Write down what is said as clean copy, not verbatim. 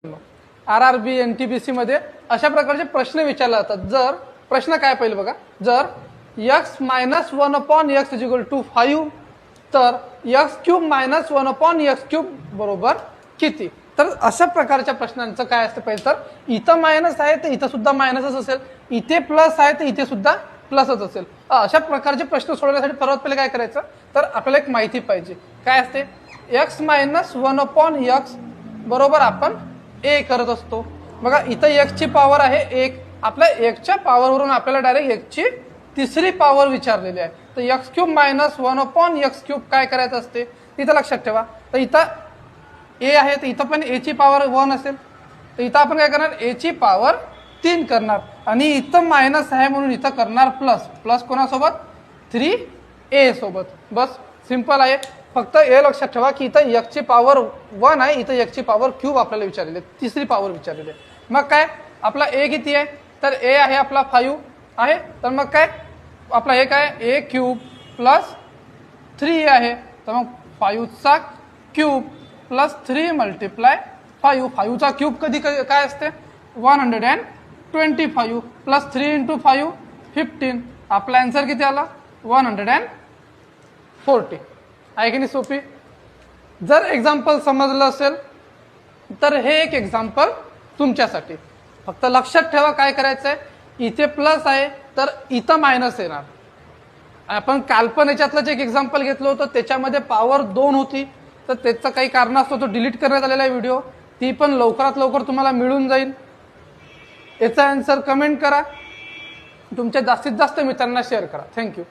RRB NTPC मध्ये अशा प्रकारचे प्रश्न विचारले जातात. जर प्रश्न काय पहिले बघा, जर x - 1/x = 5 तर x³ - 1/x³ बरोबर किती. तर अशा प्रकारच्या प्रश्नांचं काय असतं, पहिले तर इथं मायनस आहे तर इथं सुद्धा मायनसच असेल, इथे प्लस आहे तर इथे सुद्धा प्लसच असेल. अशा प्रकारचे प्रश्न सोडवण्यासाठी सर्वात पहिले काय करायचं, तर आपल्याला एक माहिती पाहिजे काय असते. x - 1/x बरोबर आपण a करत असतो. बघा इथं x ची पॉवर आहे 1, आपल्या 1 च्या पॉवरवरून आपल्याला डायरेक्ट 1 ची तिसरी पॉवर विचारलेली आहे. तर x³ - 1/x³ काय करायचं असते इथं लक्षात ठेवा. तर इथं a आहे तर इथं पण a ची पॉवर 1 असेल, तर इथं आपण काय करणार, a ची पॉवर 3 करणार आणि इथं मायनस आहे म्हणून इथं करणार प्लस. प्लस कोणासोबत, 3a सोबत. बस सिंपल आहे. फक्त हे लक्षात ठेवा की इथं x ची पॉवर 1 आहे, इथं x ची पॉवर क्यूब आपल्याला विचारलेली आहे, तिसरी पॉवर विचारलेली आहे. मग काय आपला a किती आहे, तर a आहे आपला 5 आहे. तर मग काय आपला हे काय a³ + 3 आहे. तर मग 5 चा क्यूब प्लस 3 × 5. 5 चा क्यूब कधी काय असते 125 प्लस 3 × 5 15. आपला आन्सर किती आला 140. आहे की नाही सोपी. जर एक्झाम्पल समजलं असेल तर हे एक एक्झाम्पल तुमच्यासाठी. फक्त लक्षात ठेवा काय करायचं आहे, इथे प्लस आहे तर इथं मायनस येणार. आपण काल्पनिक याच्यातलं एक एक्झाम्पल घेतलं होतं, त्याच्यामध्ये पॉवर 2 होती, तर त्याचं काही कारण असतो तो डिलीट करण्यात आलेला आहे व्हिडिओ. ती पण लवकरात लवकर तुम्हाला मिळून जाईल. याचा आन्सर कमेंट करा, तुमच्या जास्तीत जास्त मित्रांना शेअर करा. थँक्यू.